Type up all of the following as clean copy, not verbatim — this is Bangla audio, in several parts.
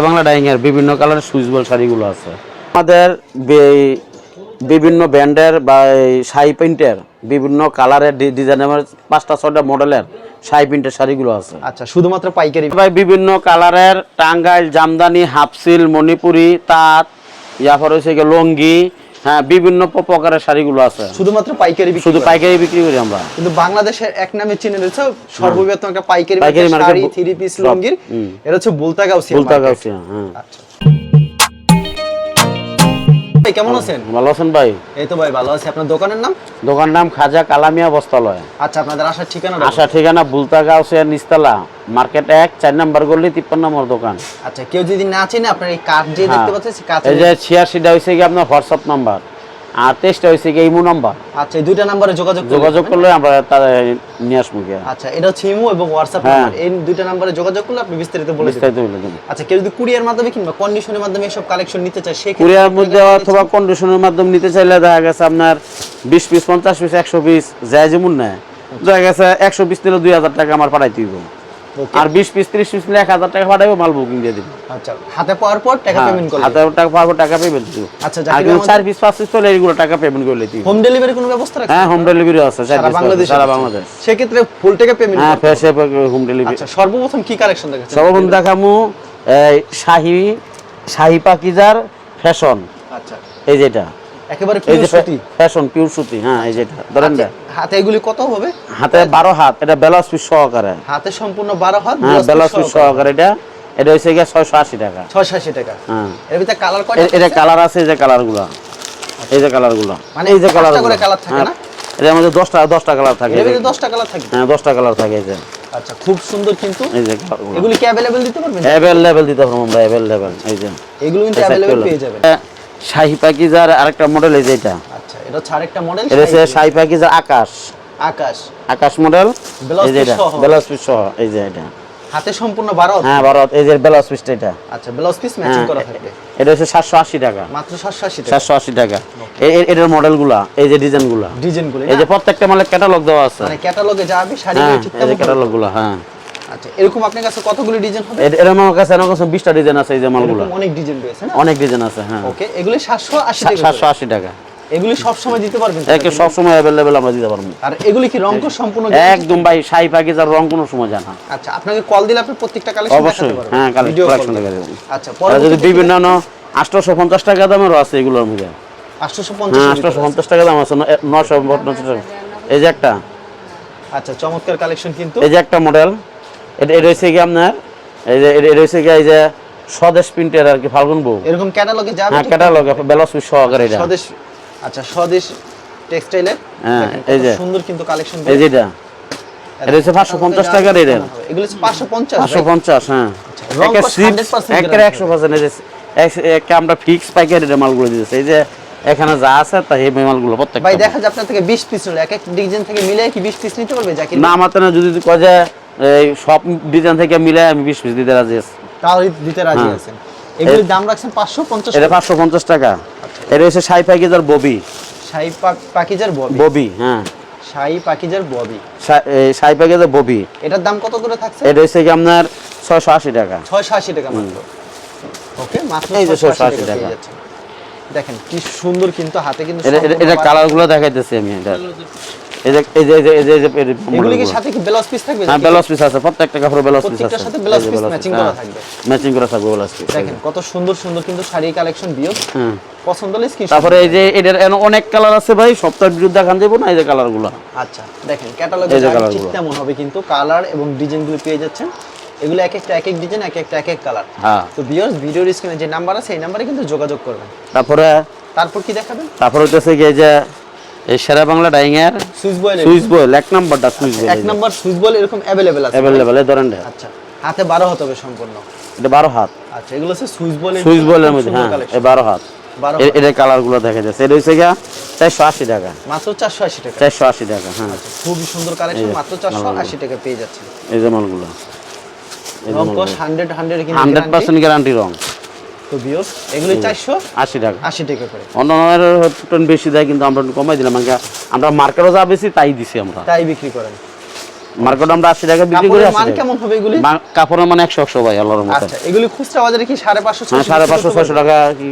বাংলা ডাইং এর বিভিন্ন কালারের সুইচ বল শাড়িগুলো আছে আমাদের। বিভিন্ন ব্র্যান্ডের বা শাড়ি প্রিন্টের বিভিন্ন কালারের ডিজাইনের 5টা 6টা মডেলের শাড়ি প্রিন্টের শাড়িগুলো আছে। আচ্ছা, শুধুমাত্র পাইকারি ভাই বিভিন্ন কালারের টাঙ্গাইল, জামদানি, হাফসিল, মণিপুরি, তাঁত, ইয়ারপর হচ্ছে লঙ্গি, হ্যাঁ বিভিন্ন প্রকারের শাড়িগুলো আছে। শুধুমাত্র পাইকারি বিক্রি, শুধু পাইকারি বিক্রি করি আমরা। কিন্তু বাংলাদেশের এক নামে চিনে রয়েছে সর্ববৃহৎ একটা পাইকারি মার্কেট শাড়ি, থ্রি পিস, লুঙ্গির। এটা হচ্ছে বুলতা গাউসিয়া। হ্যাঁ। আচ্ছা ভাই, কেমন আছেন? ভালো আছেন ভাই? এই তো ভাই ভালো আছি। আপনার দোকানের নাম? দোকানের নাম খাজা কালামিয়া বস্ত্রালয়। আচ্ছা, আপনাদের আসার ঠিকানা? আসার ঠিকানা বুলতা গাউসিয়া নিচতলা, মার্কেট 1, 4 নম্বর গলি, 53 নম্বর দোকান। আচ্ছা, কেউ যদি না চিনে আপনার এই কার্ড যে দেখতে পাচ্ছেন, সেই কার্ড এই যে 86টা হইছে কি আপনার হোয়াটসঅ্যাপ নাম্বার, আর 23টা হইছে কি ইমো নাম্বার। আচ্ছা, এই দুইটা নম্বরে যোগাযোগ করলে আমরা তার নিয়ে আসবো। আচ্ছা, এটা হচ্ছে ইমো এবং হোয়াটসঅ্যাপ নাম্বার। এই দুইটা নম্বরে যোগাযোগ করলে আপনি বিস্তারিত বলে দিবেন। আচ্ছা, কেউ যদি কুরিয়ার মাধ্যমে কিংবা কন্ডিশনের মাধ্যমে এসব কালেকশন নিতে চায়, সেই কুরিয়ার মধ্যে অথবা কন্ডিশনের মাধ্যমে নিতে চাইলে দেখা গেছে আপনার 20 পিস, 50 পিস, 100 পিস যায় যেমন নেয়। দেখা গেছে 100 পিস নিলে 2000 টাকা আমার পাঠাইতে হইব, আর 20 পিস 30 পিস নিলে 1000 টাকা পাঠাইবো, মাল বুকিং দিয়ে দিব। আচ্ছা, হাতে পাওয়ার পর টাকা পেমেন্ট করলে হাতে টাকা পাবো, টাকা পেমেন্ট দিব। আচ্ছা, আর 4 পিস 5 পিস হলে এইগুলো টাকা পেমেন্ট করলে দিব। হোম ডেলিভারি কোনো ব্যবস্থা রাখছেন? হ্যাঁ, হোম ডেলিভারি আছে সারা বাংলাদেশ। সেই ক্ষেত্রে ফুল টাকা পেমেন্ট? হ্যাঁ, ফ্রেশ হোম ডেলিভারি। আচ্ছা, সর্বপ্রথম কি কালেকশন দেখাচ্ছেন? সর্বপ্রথম দেখামু এই শাহি পাকিজার ফ্যাশন। আচ্ছা, এই যেটা একেবারে পিওর সুতি ফ্যাশন, পিওর সুতি। হ্যাঁ, এই যেটা ধরেন না, হাতে এগুলি কত হবে? হাতে 12 হাত, এটা ব্লাউজ পিস সহকারে। হাতে সম্পূর্ণ 12 হাত, হ্যাঁ, ব্লাউজ পিস সহকারে। এটা হইছে গিয়া 680 টাকা। 680 টাকা। হ্যাঁ, এর ভিতরে কালার কয়টা? এটা কালার আছে, এই যে কালারগুলো, এই যে কালারগুলো, মানে এই যে কালার থাকে না? এর মধ্যে 10টা কালার থাকে। এর ভিতরে 10টা কালার থাকে? হ্যাঁ, 10টা কালার থাকে। এই যে আচ্ছা, খুব সুন্দর। কিন্তু এই যে এগুলি কি अवेलेबल দিতে পারবেন? अवेलेबल দিতে পারবো আমরা, अवेलेबल। এই যে এগুলো কিন্তু अवेलेबल পেয়ে যাবেন। শাহি পাকিজার আরেকটা মডেল, এই যে এটা। আচ্ছা, এটা হচ্ছে আরেকটা মডেল। এটা হচ্ছে শাহি পাকিজার আকাশ মডেল। এই যে এটা ব্লাউজ পিস সহ। এই যে এটা হাতে সম্পূর্ণ 12 হাত। হ্যাঁ, 12 হাত। এই যে ব্লাউজ পিসটা এটা। আচ্ছা, ব্লাউজ পিস ম্যাচিং করা থাকবে। এটা হচ্ছে 780 টাকা, মাত্র 780 টাকা। 780 টাকা। এটার মডেলগুলা, এই যে ডিজাইনগুলো, এই যে প্রত্যেকটা মালের ক্যাটালগ দেওয়া আছে। মানে ক্যাটালগে যাবে শাড়িগুলো ঠিক তেমন ক্যাটালগগুলো। হ্যাঁ, আচ্ছা, এরকম আপনার কাছে কতগুলো ডিজাইন হবে? এর আমার কাছে 20টা ডিজাইন আছে। এই যে মালগুলো অনেক ডিজাইন রয়েছে না? অনেক ডিজাইন আছে। হ্যাঁ, ওকে, এগুলো 780 টাকা। 780 টাকা। এগুলি সব সময় দিতে পারবেন? একে সব সময় अवेलेबल আমরা দিতে পারবো। আর এগুলি কি রং সম্পূর্ণ? একদম ভাই, শাহি পাকিজার রং কোনো সময় যায় না। আচ্ছা, আপনাকে কল দিলে আপনি প্রত্যেকটা কালেকশন দেখাতে পারবেন? হ্যাঁ, কালেকশন দেখাতে পারবেন। আচ্ছা, পরে যদি বিভিন্ন 850 টাকা দামেরও আছে এগুলোর মধ্যে। 850 টাকা দাম আছে, 950 টাকা। এই যে একটা, আচ্ছা, চমৎকার কালেকশন। কিন্তু এই যে একটা মডেল, এটা হইছে কি আপনার, এই যে এটা হইছে কি এই যে স্বদেশ প্রিন্টের আর কি, ফাল্গুন বউ। এরকম ক্যাটালগে যাবে? হ্যাঁ, ক্যাটালগে ব্লাউজ পিস সহকারে এটা। স্বদেশ। আচ্ছা, স্বদেশ টেক্সটাইলের। হ্যাঁ, এই যে সুন্দর কিন্তু কালেকশন। এই যে এটা হচ্ছে 550 টাকা রেট। এগুলো হচ্ছে 550। 550। হ্যাঁ, একে 100% এই যে আমরা ফিক্স পাইকারি রেট মালগুলো দিতেছি। এই যে এখানে যা আছে তা এই মালগুলো প্রত্যেকটা। ভাই, দেখা যায় আপনার থেকে 20 পিস নিলে এক ডিজাইন থেকে মিলে কি 20 পিস নিতে পারবে? জাকির না, আমার তো না, যদি কয় যে এই সব ডিজাইন থেকে মিলে আমি 20 পিস দিতে রাজি আছি। তাহলে দিতে রাজি আছেন। এগুলোর দাম রাখছেন 550। এটা 550 টাকা। এটা হচ্ছে শাহি পাকিজার ববি। শাহি পাকিজার ববি। হ্যাঁ, শাহি পাকিজার ববি। শাহি পাকিজার ববি। এটার দাম কত করে থাকছে? এটা হচ্ছে কি আপনার 680 টাকা। 680 টাকা মাত্র। ওকে, মাত্র এই যে 680 টাকা। দেখেন কি সুন্দর। কিন্তু হাতে কিন্তু এটা কালারগুলো দেখাইতেছি আমি। এটা এই যে এগুলি কি সাথে কি ব্লাউজ পিস থাকবে? হ্যাঁ, ব্লাউজ পিস আছে, প্রত্যেকটা কাপড়ে ব্লাউজ পিস আছে। প্রত্যেকটার সাথে ব্লাউজ পিস ম্যাচিং করা থাকবে। ম্যাচিং করা থাকবে ব্লাউজ পিস। দেখেন কত সুন্দর সুন্দর কিন্তু শাড়ি কালেকশন বিয়োগ। হ্যাঁ, পছন্দ হলে স্ক্রিনশট। তারপরে এই যে এটার অনেক কালার আছে ভাই, সপ্তাহের বিরুদ্ধে দেখান দেব না। এই যে কালারগুলো, আচ্ছা, দেখেন ক্যাটালগে ঠিক তেমন হবে কিন্তু কালার এবং ডিজাইনগুলো পেয়ে যাচ্ছেন। এগুলো এক একটা এক ডিজাইন, এক একটা এক কালার। হ্যাঁ, তো ভিউয়ার্স, ভিডিওর স্ক্রিনে যে নাম্বার আছে এই নম্বরে কিন্তু যোগাযোগ করবেন। তারপর কি দেখাবেন? তারপর হচ্ছে কি এই যে এই শেরা বাংলা ডাইং এর সুইচ বয়েল 1 নাম্বারটা, Swiss voile 1 number Swiss voile এরকম अवेलेबल আছে? अवेलेबल এই ধরেন। আচ্ছা, হাতে 12 হাত হবে সম্পূর্ণ। এটা 12 হাত। আচ্ছা, এগুলো হচ্ছে সুইচ বয়েলের মধ্যে। হ্যাঁ, এই 12 হাত। এর কালারগুলো দেখা যাচ্ছে। এটা হচ্ছে কি 480 টাকা। মাত্র 480 টাকা। 480 টাকা। হ্যাঁ, খুবই সুন্দর কালেকশন, মাত্র 480 টাকা পেয়ে যাচ্ছেন। এই যে মালগুলো রং কোশ 100 কিন্তু 100% গ্যারান্টি রং। তো ভিউয়ার্স, এগুলো 480 টাকা। 80 টাকা করে। অন্যের টন বেশি দেয়, কিন্তু আমরা একটু কমাই দিলাম। আমরা মার্কেটও যা বেশি তাই দিছি, আমরা তাই বিক্রি করেন। মার্কেট আমরা 80 টাকা বিক্রি করি। কাপড়ের মান কেমন হবে এগুলি? কাপড়ের মান 100 ভাই আল্লাহর রহমতে। আচ্ছা এগুলি খুচরা বাজারে কি 550 হ্যাঁ 550 600 টাকা কি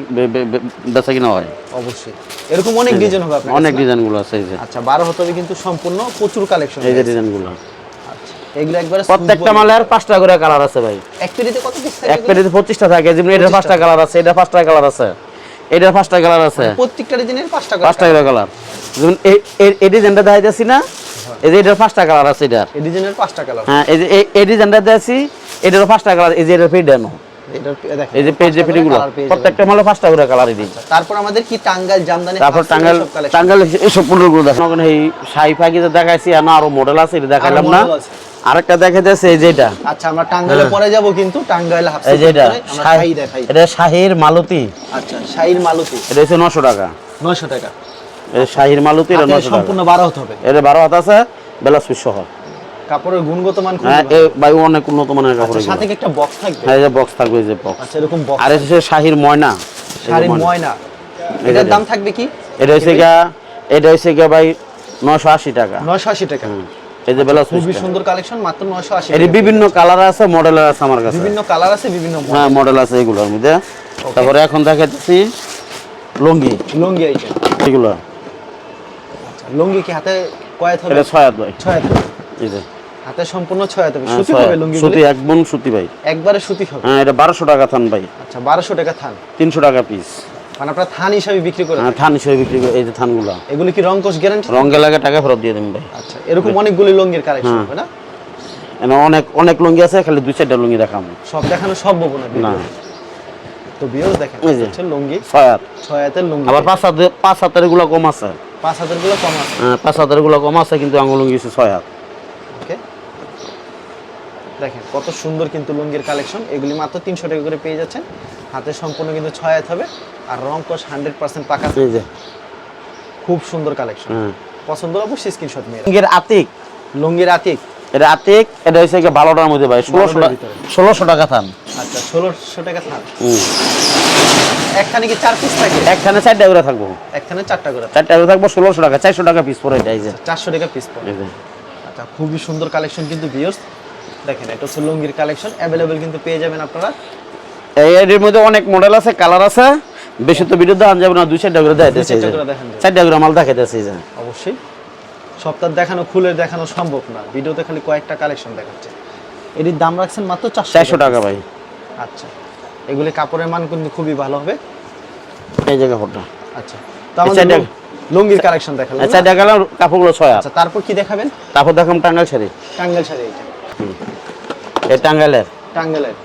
বেচা কিনা হয় অবশ্যই। এরকম অনেক ডিজাইন হবে আপনার অনেক ডিজাইনগুলো আছে এই যে। আচ্ছা 12 হতে হবে কিন্তু সম্পূর্ণ প্রচুর কালেকশন এই যে ডিজাইনগুলো। আচ্ছা এগুলো একবারে প্রত্যেকটা মালের 5টা করে কালার আছে ভাই। এক পেটিতে কত পিস থাকে? এক পেটিতে 25টা থাকে। যেমন এটার 5টা কালার আছে, এটার 5টা কালার আছে, এটার 5টা কালার আছে। প্রত্যেকটা ডিজাইনের 5টা করে 5টা করে কালার। যেমন এই ডিজাইনটা দেখাইতেছি না, এই যে এটার 5টা কালার আছে এটার। এই ডিজাইনের 5টা কালার। হ্যাঁ এই যে এই ডিজাইনটা দেখাইছি, এটারও 5টা কালার। এই যে এটার পেজ দেন, এটার দেখেন এই যে পেজে পেটিগুলো প্রত্যেকটা মালে 5টা করে কালারই দিই। তারপর আমাদের কি টাঙ্গাইল জামদানি, তারপর টাঙ্গাইল এইসব পণ্যগুলো দেখেন। এই শাড়ি ফাঁকি যে দেখাইছি, আরো মডেল আছে, এটা দেখাইলাম না। আরেকটা দেখাইতেছে এই যে এটা। আচ্ছা আমরা টাঙ্গাইলে পরে যাব, কিন্তু টাঙ্গাইল হাফ এই যে এটা আমরা শাড়ি দেখাই। এটা শাহির মালতী। আচ্ছা শাহির মালতী, এটা হচ্ছে 900 টাকা। 900 টাকা। এই শাহির মালতী এটা 900 টাকা। সম্পূর্ণ 12 হতে হবে। এটা 12 হাত আছে, ব্লাউজ পিস সহ। কাপড়ের গুণগত মান খুব হ্যাঁ ভালো। এই ভাই অনেক উন্নত মানের কাপড়। আচ্ছা সাথে কি একটা বক্স থাকবে? হ্যাঁ এই যে বক্স থাকবে, এই যে বক্স। আচ্ছা এরকম বক্স। আর এটা শাহির ময়না। শাড়ির ময়না, এটার দাম থাকবে কি? এটা হচ্ছে গা ভাই 980 টাকা। 980 টাকা। এই যে ব্লাউজ খুবই সুন্দর কালেকশন, মাত্র 980 এর টাকা। বিভিন্ন কালার আছে, মডেল আছে আমার কাছে। বিভিন্ন কালার আছে, বিভিন্ন হ্যাঁ মডেল আছে এগুলোর মধ্যে। তারপরে এখন দেখাচ্ছি লুঙ্গি। লুঙ্গি আইটেম এগুলো। আচ্ছা লুঙ্গি কি হাতে কয় হবে? এটা 6 হাত ভাই। 6 হাত। এই যে হাতে সম্পূর্ণ 6 হাত হবে। সুতি হবে লুঙ্গি? সুতি, একদম সুতি ভাই। একবারে সুতি হবে। হ্যাঁ এটা 1200 টাকা থান ভাই। আচ্ছা 1200 টাকা থান। 300 টাকা পিস। মানে আপনারা থান হিসাবে বিক্রি করেন? হ্যাঁ থান হিসেবে বিক্রি করে। এই যে থানগুলো, এগুলি কি রং কোশ গ্যারান্টি? রঙে লাগে টাকা ফেরত দিয়ে দেবেন ভাই। আচ্ছা এরকম অনেকগুলি লুঙ্গির কালেকশন হবে না? এখানে অনেক লুঙ্গি আছে, খালি 2-4টা লুঙ্গি দেখাবো। সব দেখানো সম্ভব না। না তো ভিউয়ার্স দেখেন, এই যে হচ্ছে লুঙ্গি 6 হাত। 6 হাতের লুঙ্গি। আবার 5 হাতের গুলো কম আছে। 5 হাতের গুলো কম আছে। হ্যাঁ 5 হাতের গুলো কম আছে, কিন্তু আঙুল লুঙ্গি 6 হাত। ওকে দেখেন কত সুন্দর কিন্তু লুঙ্গির কালেকশন। এগুলি মাত্র 300 টাকা করে পেয়ে যাচ্ছেন। হাতে সম্পূর্ণ কিন্তু 6 হাত হবে, আর রং কোশ 100% পাকা। এই যে খুব সুন্দর কালেকশন। হ্যাঁ পছন্দ হলে অবশ্যই স্ক্রিনশট নিয়ে লুঙ্গির আতিক। লুঙ্গির আতিক। এটা আতিক, এটা হচ্ছে কি 12টার মধ্যে ভাই। 1600 টাকা থান। আচ্ছা 1600 টাকা থান। একখানে কি 4 পিস থাকে? একখানে 4টা করে থাকবো। একখানে 4টা করে। 4টা করে থাকবো 1600 টাকা। 400 টাকা পিস পড়ে এটা। এই যে 400 টাকা পিস পড়ে। এই যে আচ্ছা খুবই সুন্দর কালেকশন কিন্তু ভিউয়ার্স দেখেন, এটা হচ্ছে লুঙ্গির কালেকশন। অ্যাভেলেবেল কিন্তু পেয়ে যাবেন আপনারা। এর মধ্যে অনেক মডেল আছে, কালার আছে। বেশি তো ভিডিও দেখান যাবে না, 2-4টা করে দেখাইতেছে। 2-4টা করে দেখান যাবে। 4টা করে মাল দেখাইতেছে। এই যে অবশ্যই সপ্তাহ দেখানো খুলে দেখানো সম্ভব না, ভিডিওতে খালি কয়েকটা কালেকশন দেখাচ্ছে। এটির দাম রাখছেন মাত্র 400 টাকা ভাই। আচ্ছা এগুলি কাপড়ের মান কিন্তু খুবই ভালো হবে। এই যে কাপড়টা। আচ্ছা তো আমাদের লুঙ্গির কালেকশন দেখালাম। 4টা কালার, কাপড়গুলো 6 হাত। আচ্ছা তারপর কি দেখাবেন? তারপর দেখাম টাঙ্গাইল শাড়ি। টাঙ্গাইল শাড়ি। এটা এই টাঙ্গাইলের টাঙ্গাইলের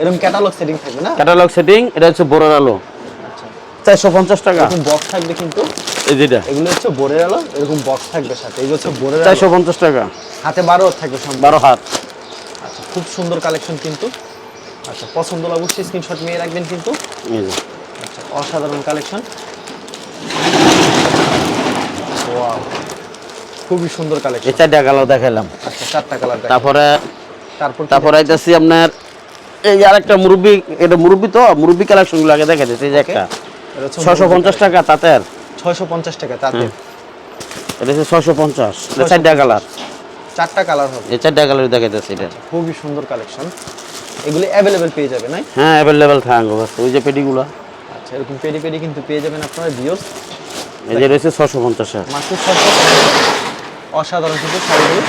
এরকম ক্যাটালগ সেটিং থাকবে না? Catalogue setting. এটা হচ্ছে বোরের আলো। আচ্ছা 450 টাকা। এরকম বক্স থাকবে কিন্তু। এই যেটা এগুলো হচ্ছে বোরের আলো, এরকম বক্স থাকবে সাথে। এগুলো হচ্ছে বোরের আলো, 450 টাকা। হাতে 12 থাকবে সম্পূর্ণ। 12 হাত। আচ্ছা খুব সুন্দর কালেকশন কিন্তু। আচ্ছা পছন্দ হলে অবশ্যই স্ক্রিনশট নিয়ে রাখবেন কিন্তু। এই যে আচ্ছা অসাধারণ কালেকশন। ওয়াও খুবই সুন্দর এই কালেকশন। 4টা কালার দেখাইলাম। আচ্ছা 4টা কালার। তারপরে আইতাছি আপনার এই যে আরেকটা মুরব্বি। এটা মুরব্বি কালেকশন গুলো আগে দেখাইতেছি। এই যে একটা 650 টাকা তাঁতের। 650 টাকা তাতে। এটা হচ্ছে 650। এটা 4টা কালার। 4টা কালার হবে। এই 4টা কালার দেখাইতেছি। এটা খুবই সুন্দর কালেকশন। এগুলি অ্যাভেলেবেল পেয়ে যাবে না? হ্যাঁ অ্যাভেলেবেল থাকবে। ওই যে পেটিগুলো। আচ্ছা এরকম পেডি কিন্তু পেয়ে যাবেন আপনারা ভিউয়ার্স। এই যে রয়েছে 650 মাত্র 650। অসাধারণ কিন্তু শাড়িগুলো।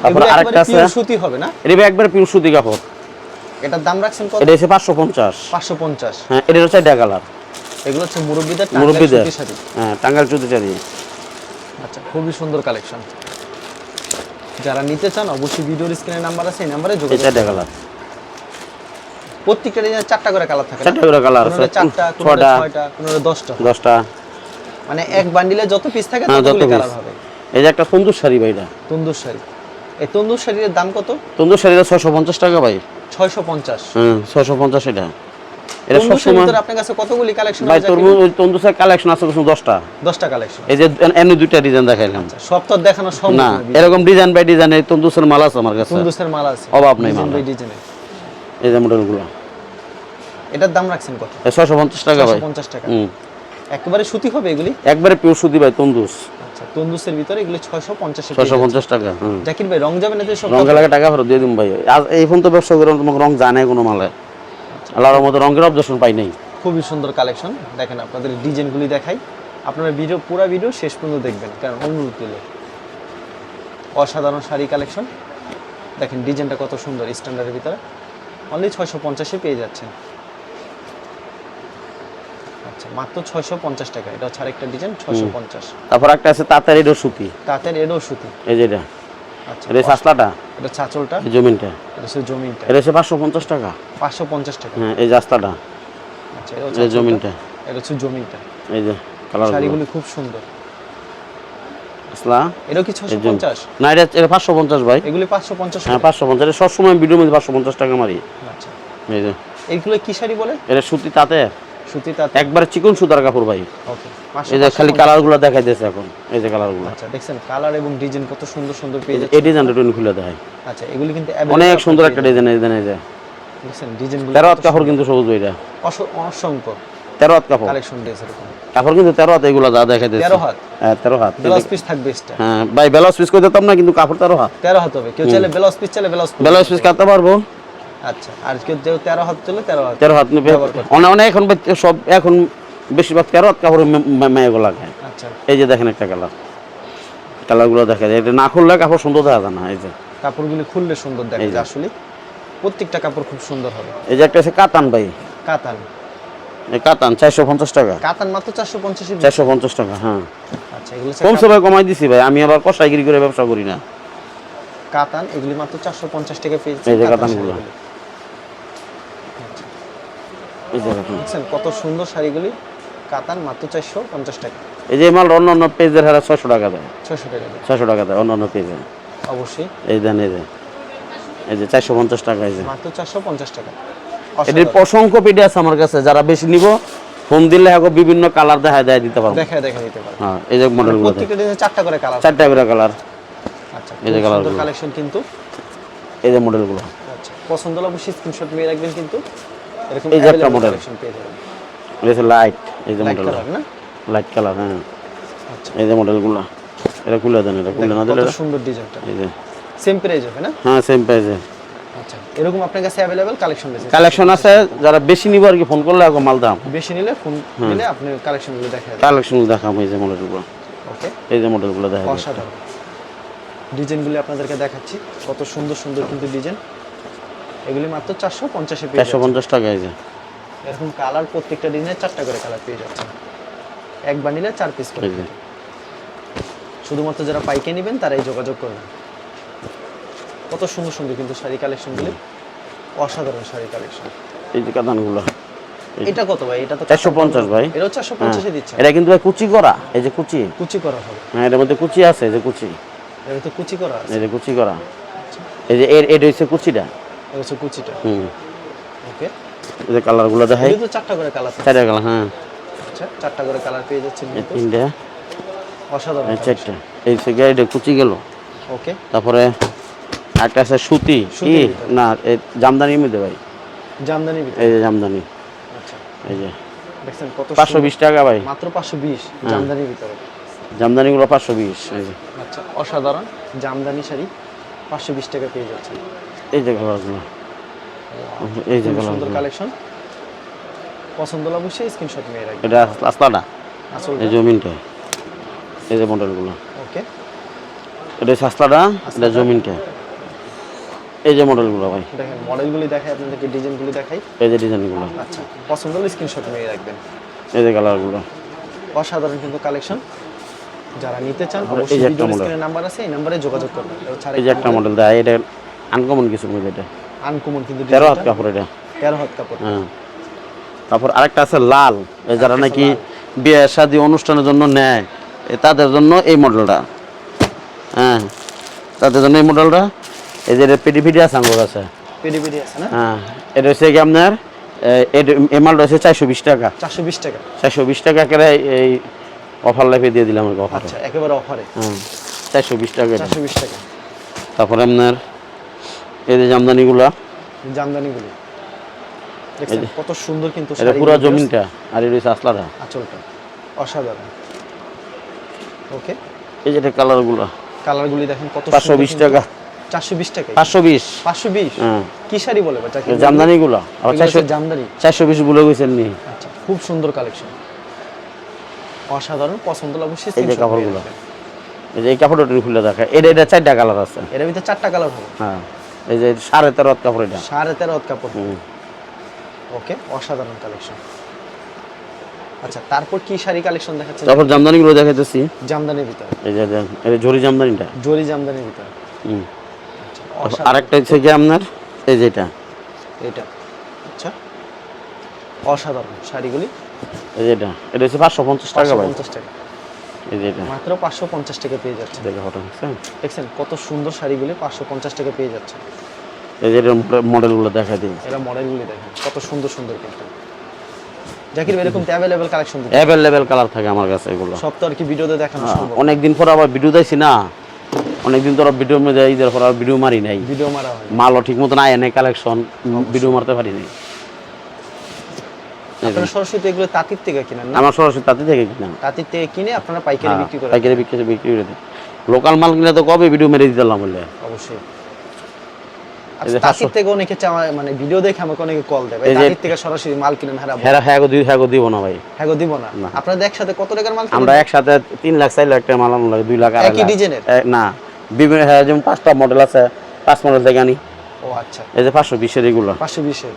তারপর আরেকটা আছে সুতি হবে না? এটা একবার পিওর সুতি কাপড়। এটার দাম রাখছেন কত? এটা হচ্ছে 550। 550। হ্যাঁ এটা হচ্ছে 4টা কালার। এগুলো হচ্ছে মুরব্বিদের টাঙ্গাইল সুতি শাড়ি। হ্যাঁ টাঙ্গাইল সুতি শাড়ি। আচ্ছা খুবই সুন্দর কালেকশন। যারা নিতে চান অবশ্যই ভিডিওর স্ক্রিনে নাম্বার আছে, এই নম্বরে যোগাযোগ। 4টা কালার। প্রত্যেকটা ডিজাইনে 4টা করে কালার থাকে। 4টা করে কালার আছে। 4টা, 6টা, 10টা। 10টা। মানে এক বান্ডিলে যত পিস থাকে ততগুলো কালার হবে। এই যে একটা তন্দুর শাড়ি ভাই। এটা তন্দুর শাড়ি। এই তন্দুর শাড়ির দাম কত? তন্দুর শাড়িটা 650 টাকা ভাই। 650। হ্যাঁ 650 এটা। এটা সব সময় আপনার কাছে কতগুলি কালেকশন ভাই আছে? তন্দুরের কালেকশন আছে 10টা। 10টা কালেকশন। এই যে এমনি 2টা ডিজাইন দেখাইলাম। সব তো দেখানো সম্ভব না, না। এরকম ডিজাইন বাই ডিজাইন এই তন্দুরের মাল আছে আমার কাছে। তন্দুরের মাল আছে, অভাব নাই মাল। এই যে মডেলগুলো। এটার দাম রাখছেন কত? 650 টাকা ভাই। 650 টাকা। একেবারে সুতি হবে এগুলি? একবারে পিওর সুতি ভাই তন্দুর। আচ্ছা আচ্ছা তন্দুসের ভিতরে এগুলো 650 এ 650 টাকা। জাকির ভাই রং যাবে না তো সব? রং গেলে টাকা ফেরত দিয়ে দিন ভাই। আজ এই ফোন তো ব্যবসা করে তোমাকে রং জানে কোনো মালে, আল্লাহর মতো রঙের অবজেকশন পাই নাই। খুবই সুন্দর কালেকশন। দেখেন আপনাদের ডিজাইনগুলি দেখাই, আপনারা পুরো ভিডিও শেষ পর্যন্ত দেখবেন, কারণ অনুরোধ দিল। অসাধারণ শাড়ি কালেকশন। দেখেন ডিজাইনটা কত সুন্দর, স্ট্যান্ডার্ডের ভিতরে অনলি 650 এ পেয়ে যাচ্ছেন। আচ্ছা মাত্র 650 টাকা। এটা হচ্ছে আরেকটা ডিজাইন 650। তারপর একটা আছে তাঁতের এডো সুতি, তাঁতের এডো সুতি, এই যে এটা। আচ্ছা এটা সাসলাটা, এটা ছাচলটা, এই জমিনটা, এটা হচ্ছে জমিনটা, এটা হচ্ছে 550 টাকা। 550 টাকা। হ্যাঁ এই যে আস্তাটা, আচ্ছা এই যে জমিনটা, এটা হচ্ছে জমিনটা। এই যে কালার শাড়িগুলি খুব সুন্দর। আসলা এটা কি 650? না এটা 550 ভাই। এগুলি 550। হ্যাঁ 550, এটা সব সময় ভিডিওর মধ্যে 550 টাকা মারি। আচ্ছা এই যে এইগুলো কি শাড়ি বলে? এটা সুতি তাতে, সুতি তাঁত, একবারে চিকন সুতার কাপড় ভাই। ওকে। এই যে খালি কালারগুলো দেখাই দিয়েছে এখন, এই যে কালারগুলো। আচ্ছা দেখছেন কালার এবং ডিজাইন কত সুন্দর সুন্দর পেয়ে যাচ্ছে। এই ডিজাইনটা টুন খুলে দেখাই। আচ্ছা এগুলি কিন্তু অনেক সুন্দর একটা ডিজাইন, এই ডিজাইন, এই যে দেখছেন ডিজাইনগুলো 13 হাত কাপড় কিন্তু সবুজ এটা, অসংখ্য 13 হাত কাপড় কালেকশন দিয়েছে এরকম। কাপড় কিন্তু 13 হাত, এগুলো যা দেখাই দিয়েছে 13 হাত। হ্যাঁ 13 হাত। ব্লাউজ পিস থাকবে এক্সট্রা। হ্যাঁ ভাই ব্লাউজ পিস করে দিতাম না, কিন্তু কাপড় 13 হাত। 13 হাত হবে, কেউ চাইলে ব্লাউজ পিস চাইলে ব্লাউজ পিস কাটতে পারবো। আচ্ছা আর কেউ 13 হাত চাইলে 13 হাত। 13 হাত নেবে অনেক এখন সব, এখন বেশিরভাগ 13 হাত কাপড় মেয়েগুলো লাগে। আচ্ছা এই যে দেখেন একটা কালারগুলো দেখা যায়, এটা না খুললে কাপড় সুন্দর দেখা যায় না। এই যে কাপড়গুলি খুললে সুন্দর দেখা যায়, আসলে প্রত্যেকটা কাপড় খুব সুন্দর হবে। এই যে একটা আছে কাতান ভাই, কাতান, এই কাতান 450 টাকা। কাতান মাত্র 450 এ। 450 টাকা। হ্যাঁ আচ্ছা এগুলো কমছে ভাই, কমাই দিছি ভাই, আমি আবার কষাইগিরি করে ব্যবসা করি না। কাতান এগুলি মাত্র 450 টাকা পেয়েছে। এই যে কাতানগুলো, এই যে দেখুন দেখছেন কত সুন্দর শাড়িগুলি। কাতান মাত্র 450 টাকা। এই যে মাল অন্য পেজের হারা 600 টাকা দেয়, 600 টাকা দিয়ে। 600 টাকা দেয় অন্য পেজে। অবশ্যই এই দেন, এই যে 450 টাকা। এই যে মাত্র 450 টাকা। এটির অসংখ্য পিডি আছে আমার কাছে, যারা বেশি নিব ফোন দিলে এখন বিভিন্ন কালার দেখা দিতে পারবো। দেখা দিতে পারবো। হ্যাঁ এই যে মডেলগুলো, প্রত্যেকটা ডিজাইনে 4টা করে কালার, 4টা করে কালার। আচ্ছা এই যে খুব কালারগুলো, সুন্দর কালেকশন কিন্তু। এই যে মডেলগুলো। আচ্ছা পছন্দ হলে অবশ্যই স্ক্রিনশট নিয়ে রাখবেন, কিন্তু এরকম এই যে একটা মডেল কালেকশন পেয়ে যাবেন। এই যে লাইট, এই যে লাইট মডেল, কালার না? Light colour. হ্যাঁ আচ্ছা এই যে মডেলগুলো, এটা খুলে দেন, এটা খুলে না দিলে কত সুন্দর ডিজাইনটা। এই যে সেম প্রাইস হবে না? হ্যাঁ সেম প্রাইসে। আচ্ছা এরকম আপনার কাছে अवेलेबल কালেকশন রয়েছে? কালেকশন আছে, যারা বেশি নিব আর কি ফোন করলে এখন মাল দাম বেশি নিলে ফোন দিলে আপনি কালেকশনগুলো দেখাবেন। কালেকশন দেখাবো। এই যে মডেলগুলো, ওকে এই যে মডেলগুলো দেখা যায়। অসাধারণ ডিজাইনগুলি আপনাদেরকে দেখাচ্ছি, কত সুন্দর সুন্দর কিন্তু ডিজাইন। এগুলি মাত্র 450 এ পেয়ে যাচ্ছেন। 450 টাকা। এই যে এরকম কালার, প্রত্যেকটা ডিজাইনে 4টা করে কালার পেয়ে যাচ্ছেন। এক বান্ডিলে 4 পিস করে। এই যে শুধুমাত্র যারা পাইকে নেবেন তারাই যোগাযোগ করবেন। কত সুন্দর সুন্দর কিন্তু শাড়ি কালেকশনগুলি, অসাধারণ শাড়ি কালেকশন। এই যে কাতানগুলো, এটা কত ভাই? এটা তো 450 ভাই। এটা 450 এ দিচ্ছে। এটা কিন্তু ভাই কুচি করা, এই যে কুচি, কুচি করা হবে। হ্যাঁ এটার মধ্যে কুচি আছে, এই যে কুচি, এটা তো কুচি করা আছে। এই যে কুচি করা। এই যে এটা হচ্ছে কুচিটা। এটা হচ্ছে কুচিটা। ওকে এই যে কালারগুলো দেখাই, এই তো 4টা করে কালার। 4টা কালার। হ্যাঁ আচ্ছা 4টা করে কালার পেয়ে যাচ্ছেন এই কিন্তু। 3টা, অসাধারণ এই 4টা। এই থেকে এটা কুচি গেল। ওকে তারপরে একটা আছে সুতি, সুতির কি না এই জামদানির মধ্যে ভাই, জামদানি ভিতরে। এই যে জামদানি, আচ্ছা এই যে দেখছেন কত 520 টাকা ভাই, মাত্র 520 জামদানির ভিতরে। জামদানিগুলো 520। এই যে আচ্ছা অসাধারণ জামদানি শাড়ি 520 টাকা পেয়ে যাচ্ছেন। এই যে কালারগুলো, এই যে খুব সুন্দর কালারগুলো। কালেকশন। পছন্দ হলে অবশ্যই স্ক্রিনশট নিয়ে রাখবেন। এটা আসলাটা, আসল এই জমিনটা, এই যে মডেলগুলো। ওকে এটা সাসলাটা, এটা জমিনটা, এই যে মডেলগুলো ভাই। দেখেন মডেলগুলি দেখাই আপনাদেরকে, ডিজাইনগুলি দেখাই। এই যে ডিজাইনগুলো, আচ্ছা পছন্দ হলে স্ক্রিনশট নিয়ে রাখবেন। এই যে কালারগুলো। অসাধারণ কিন্তু কালেকশন। যারা নিতে চান এই যে অবশ্যই একটা ভিডিওর model। স্ক্রিনে নাম্বার আছে, এই নম্বরে যোগাযোগ করবেন। এই যে একটা মডেল দেয়, এটা আনকমন কিছু মধ্যে, এটা আনকমন কিন্তু 13 হাত কাপড় এটা। 13 হাত কাপড়। হ্যাঁ তারপর আরেকটা আছে লাল, এই যারা নাকি বিয়ে শাদী অনুষ্ঠানের জন্য নেয়, তাদের জন্য এই মডেলটা। হ্যাঁ তাদের জন্য এই মডেলটা। এই যে পেডি ফিডি আছে আমার কাছে। পেডি পেডি আছে না? হ্যাঁ এটা হচ্ছে কি আপনার এই মালটা হচ্ছে 420 টাকা। 420 টাকা। 420 টাকা করে এই অফার লাইফে দিয়ে দিলাম আমাকে অফার। আচ্ছা একেবারে অফারে। হ্যাঁ 420 টাকা এটা। 420 টাকা। তারপরে আপনার এই যে জামদানিগুলা, জামদানিগুলি দেখছেন কত সুন্দর কিন্তু এটা পুরো জমিনটা, আর এটা হচ্ছে আসলাটা। আঁচলটা অসাধারণ। ওকে এই যে কালারগুলো কালারগুলি দেখেন কত 520 টাকা 420 টাকা 520 520 হ্যাঁ কি শাড়ি বলে বাচ্চা কি জামদানিগুলো আবার 400 জামদানি 420 বলে কইছেন নি আচ্ছা খুব সুন্দর কালেকশন অসাধারণ পছন্দ হলে অবশ্যই এই যে screenshot কাপড়গুলো নিয়ে রাখবেন। এই যে এই কাপড়টা খুলে দেখা এটা চারটা কালার আছে এর ভিতরে 4টা কালার হবে হ্যাঁ এই যে 13.5 কাপড় এটা 13.5 কাপড় ওকে অসাধারণ কালেকশন আচ্ছা তারপর কি শাড়ি কালেকশন দেখাচ্ছেন তারপর জামদানিগুলো দেখাইতেছি জামদানির ভিতরে এই যে এই জরি জামদানিটা জরি জামদানির ভিতরে আচ্ছা আরেকটা হচ্ছে কি আপনার এই যেটা এটা আচ্ছা অসাধারণ শাড়িগুলি এই যেটা এটা হচ্ছে 550 টাকা ভাই 550 টাকা এই যেটা মাত্র 550 টাকা পেয়ে যাচ্ছে দেখো ফটো দেখছেন দেখছেন কত সুন্দর শাড়িগুলি 550 টাকা পেয়ে যাচ্ছে এই যে মডেলগুলো দেখাই দিই এরা মডেলগুলি দেখেন কত সুন্দর সুন্দর কিন্তু জাকির ভাই এরকম অ্যাভেলেবল কালেকশন দিতে অ্যাভেলেবল কালার থাকে আমার কাছে এগুলো সব তো আর কি ভিডিওতে দেখানো সম্ভব অনেকদিন পর আবার ভিডিও দিয়েছি না অনেকদিন ধর ভিডিও মধ্যে ঈদের পর আর ভিডিও মারি নাই ভিডিও মারা হয় মালও ঠিক মতন আয় নাই কালেকশন ভিডিও মারতে পারি নাই আপনারা সরাসরি এগুলো তাঁতির থেকে কিনেন না আমার সরাসরি তাতে থেকে কিনা তাঁতির থেকে কিনে আপনারা পাইকারি বিক্রি করেন পাইকারি বিক্রি করে দিই লোকাল মাল কিনে তো কবে ভিডিও মেরে দিতাম বললে অবশ্যই আচ্ছা তাঁতির থেকে অনেকে মানে ভিডিও দেখে আমাকে অনেকে কল দেয় ভাই এই যে- তাঁতির থেকে সরাসরি মাল কিনেন হারাবো হ্যাঁ দিব না ভাই হ্যাঁ গো দিব না আপনারা একসাথে কত টাকার মাল আমরা একসাথে 3 লাখ 4 লাখ টাকা মাল আনলাম 2 লাখ আড়াই একই লাখ। ডিজাইনের? না বিভিন্ন হ্যাঁ যেমন 5টা মডেল আছে 5 মডেল থেকে আনি ও আচ্ছা এই যে 520 এর এগুলো 520 এর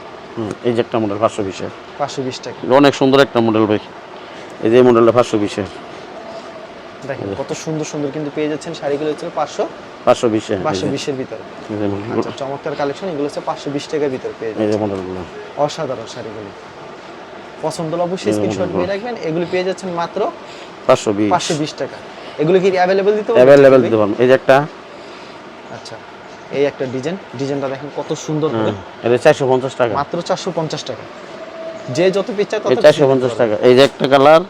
এই যে একটা মডেল 520 এর 520 টাকা অনেক সুন্দর একটা মডেল ভাই এই যে মডেলটা 520 এর দেখেন কত সুন্দর সুন্দর কিন্তু পেয়ে যাচ্ছেন শাড়িগুলো হচ্ছে 520 এর 520 এর ভিতরে আচ্ছা চমৎকার কালেকশন এগুলো হচ্ছে 520 টাকার ভিতরে পেয়ে এই যাচ্ছেন যে মডেলগুলো অসাধারণ শাড়িগুলো পছন্দ হলে অবশ্যই স্ক্রিনশট নিয়ে রাখবেন এগুলো পেয়ে যাচ্ছেন মাত্র 520 520 টাকা এগুলো কি অ্যাভেলেবল দিতে अवेलेबल দিতে পারবো এই যে একটা আচ্ছা এই একটা ডিজাইনটা দেখেন কত সুন্দর করে এটা 450 টাকা মাত্র 450 টাকা যে যত পিচ্চা তত এই 450 টাকা এই যে একটা কালার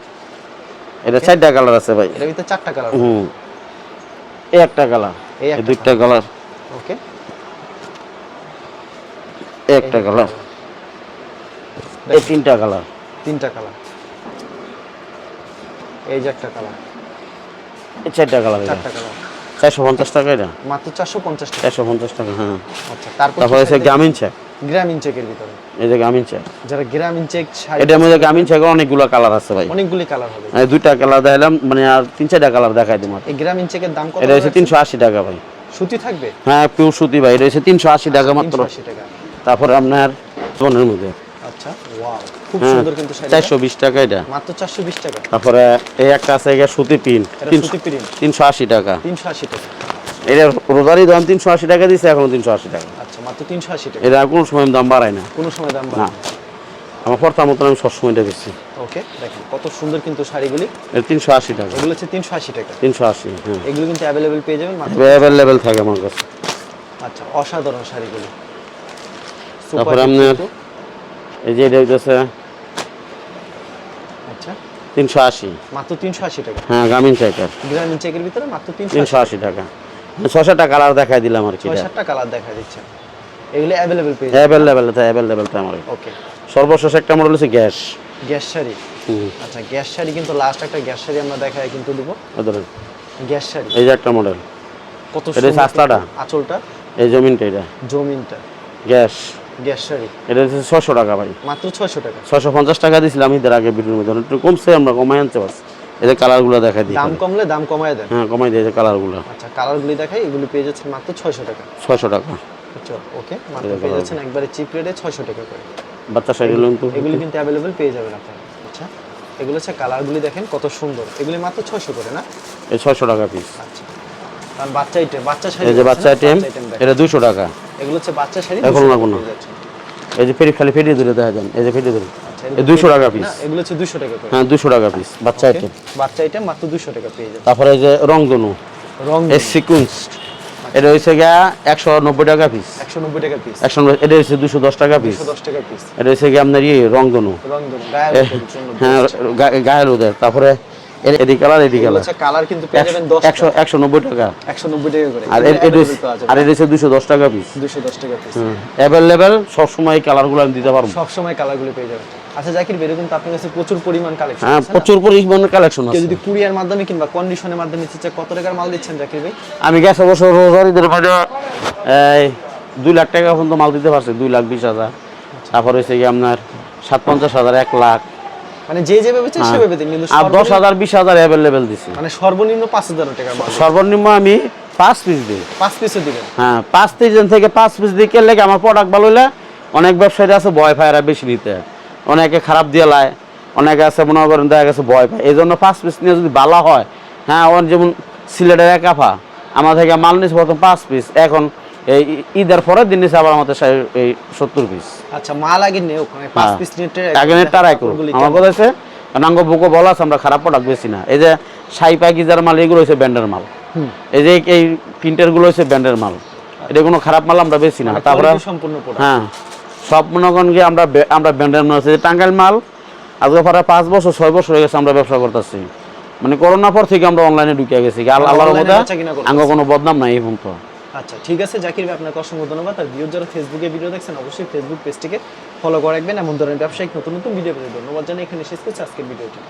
এটা 4টা কালার আছে ভাই এর ভিতরে 4টা কালার এই একটা কালার এই এই একটা দুইটা কালার ওকে এই একটা কালার এই তিনটা কালার তিনটা কালার এই যে একটা কালার এই 4টা কালার এটা 4টা কালার 450 টাকা এটা মাত্র 450 টাকা 450 টাকা হ্যাঁ আচ্ছা তারপর তারপর আছে গ্রামীণ চেক গ্রামীণ চেকের ভিতরে এই যে গ্রামীণ চেক যারা গ্রামীণ চেক শাড়ি এটার মধ্যে গ্রামীণ চেকের অনেকগুলো কালার আছে ভাই অনেকগুলি কালার হবে এই দুইটা কালার দেখালাম মানে আর 3-4টা কালার দেখাই দিই মাত্র এই গ্রামীণ চেকের দাম কত এটা হচ্ছে 380 টাকা ভাই সুতি থাকবে হ্যাঁ পিওর সুতি ভাই এটা হচ্ছে 380 টাকা মাত্র 380 টাকা তারপরে আপনার সোনের মধ্যে আচ্ছা ওয়াও খুব হ্যাঁ, সুন্দর কিন্তু শাড়ি 420 টাকা এটা মাত্র 420 টাকা তারপরে এই একটা আছে এটা সুতি পিন এটা সুতি প্রিন্ট 380 টাকা 380 টাকা এটা রোজারি দাম 380 টাকা দিছে এখন 380 টাকা আচ্ছা মাত্র 380 টাকা এটা কোনো সময় দাম বাড়ায় না কোনো সময় দাম না বাড়বে আমার পড়তার মতন আমি সবসময় এটা বেশি ওকে দেখেন কত সুন্দর কিন্তু শাড়িগুলি এটা 380 টাকা এগুলো হচ্ছে 380 টাকা 380 হ্যাঁ এগুলো কিন্তু অ্যাভেলেবেল পেয়ে যাবেন মাত্র অ্যাভেলেবেল থাকে আমার কাছে আচ্ছা অসাধারণ শাড়িগুলি তারপরে আপনার এই যে এটা হচ্ছে আচ্ছা 380 মাত্র 380 টাকা হ্যাঁ গ্রামীণ চাইকার গ্রামীণ চেকের ভিতরে মাত্র 380 380 টাকা 6-7টা কালার দেখাই দিলাম আর কি 6-7টা কালার দেখা দিচ্ছে এগুলো অ্যাভেলেবেল পেয়ে যাবেন অ্যাভেলেবেল তো আমার ওকে সর্বশেষ একটা মডেল হচ্ছে গ্যাস গ্যাস শাড়ি আচ্ছা গ্যাস শাড়ি কিন্তু লাস্ট একটা গ্যাস শাড়ি আমরা দেখাই কিন্তু দেব ধরেন গ্যাস শাড়ি এই যে একটা মডেল কত এটা সুন্দর সাস্তাটা আঁচলটা এই জমিনটা এটা জমিনটা গ্যাস গ্যাস শাড়ি এটা হচ্ছে 600 টাকা ভাই মাত্র 600 টাকা 650 টাকা দিয়েছিলাম ঈদের আগে ভিডিওর মধ্যে একটু কমছে আমরা কমাই আনতে পারছি এদের কালারগুলো দেখাই দিই দাম কমলে দাম কমায় দেন হ্যাঁ কমাই দিই এই কালারগুলো আচ্ছা কালারগুলি দেখাই এগুলি পেয়ে যাচ্ছেন মাত্র 600 টাকা 600 টাকা আচ্ছা ওকে মাত্র পেয়ে যাচ্ছেন একবারে চিপ রেটে 600 টাকা করে বাচ্চা শাড়ি লোন তো এগুলি কিন্তু অ্যাভেলেবেল পেয়ে যাবেন আপনারা আচ্ছা এগুলো হচ্ছে কালারগুলি দেখেন কত সুন্দর এগুলি মাত্র 600 করে না এই 600 টাকা পিস আচ্ছা কারণ বাচ্চা শাড়ি এই যে বাচ্চা আইটেম দেখেন। এটা 200 টাকা এগুলো হচ্ছে বাচ্চা শাড়ি এখন 200 না টাকা কোনো। পেয়ে যাচ্ছেন। এই যে খালি ফেরি ধরে দেখা যান এই যে ফেরি ধরে আচ্ছা, এই 200 টাকা পিস না এগুলো হচ্ছে 200 টাকা করে হ্যাঁ 200 টাকা পিস বাচ্চা আইটেম বাচ্চা আইটেম মাত্র 200 টাকা পেয়ে যাবেন তারপরে এই যে রংধনু রং এই সিকুয়েন্স এটা হচ্ছে গিয়া 190 টাকা পিস 190 টাকা পিস 190 এটা হচ্ছে 210 টাকা পিস 110 টাকা পিস এটা হচ্ছে গিয়ে আপনার রংধনু রং ধরুন গায়ের জন্য হ্যাঁ গায়ের ওদের তারপরে এডি কালার এগুলো হচ্ছে কালার কিন্তু পেয়ে যাবেন 10 টাকা 190 টাকা 190 টাকা করে আর এটা হচ্ছে 210 টাকা পিস 210 টাকা পিস অ্যাভেলেবেল সব সময় কালারগুলো আমি দিতে পারবো সব সময় কালারগুলো পেয়ে যাবেন আচ্ছা জাকির ভাই, এরকম তো আপনার কাছে প্রচুর পরিমাণ কালেকশন হ্যাঁ, আছে না? প্রচুর পরিমাণে কালেকশন কেউ আছে। যদি কুরিয়ার মাধ্যমে কিংবা কন্ডিশনের মাধ্যমে নিতে চায়, কত টাকার মাল দিচ্ছেন জাকির ভাই? আমি গেছে বছর রোজারিদের মাঝে এই 2 লাখ টাকা পর্যন্ত মাল দিতে পারছি, 2,20,000। তারপর হয়েছে কি আপনার 57,000, 1 লাখ, মানে যে যেভাবে চাই সেভাবে দিন, কিন্তু আর 10,000, 20,000 অ্যাভেলেবেল দিছি। মানে সর্বনিম্ন 5,000 টাকার মাল সর্বনিম্ন আমি 5 পিস দিই। 5 পিসও দিবেন। হ্যাঁ, 5 সিজন থেকে 5 পিস দিয়ে কেলে আমার প্রোডাক্ট ভালো হইলে অনেক ব্যবসায়ী আছে ভয় পায়, এরা বেশি নিতে, অনেকে খারাপ দিয়ে লায়, অনেকে আছে মনে করেন দেখা গেছে ভয় পায়, এই জন্য 5 পিস নিয়ে যদি ভালো হয়। হ্যাঁ, ওর যেমন সিলেটের এক আফা আমার থেকে মাল নিচ্ছে প্রথম 5 পিস, এখন এই ঈদের পরের দিন নিচ্ছে আবার আমাদের এই 70 পিস। আচ্ছা, মাল আগে নেও, মানে 5 পিস নিয়ে আগে ট্রাই করুন। আমার কথা আছে নাঙ্গ বুকো বলা আছে, আমরা খারাপ প্রোডাক্ট বেশি না। এই যে সাই পাকিজার মাল, এগুলো হচ্ছে ব্যান্ডের মাল। এই যে এই প্রিন্টার গুলো হচ্ছে ব্যান্ডের মাল, এটা কোনো খারাপ মাল আমরা বেশি না। তারপরে সম্পূর্ণ প্রোডাক্ট, হ্যাঁ, সব মনে করেন কি আমরা ব্যান্ডের মাল আছে, টাঙ্গাইল মাল। আজকে প্রায় 5 বছর 6 বছর হয়ে গেছে আমরা ব্যবসা করতেছি, মানে করোনার পর থেকে আমরা অনলাইনে ঢুকে গেছি। আল্লাহর মধ্যে আঙ্গ কোনো বদনাম নাই এখন তো। আচ্ছা ঠিক আছে জাকির ভাই, আপনাকে অসংখ্য ধন্যবাদ। আর ভিউয়ার যারা ফেসবুকে ভিডিও দেখছেন, অবশ্যই ফেসবুক পেজটিকে ফলো করে রাখবেন। এমন ধরনের ব্যবসায়িক নতুন নতুন ভিডিও পেতে ধন্যবাদ জানাই এখানে শেষ করছি আজকের ভিডিওটি।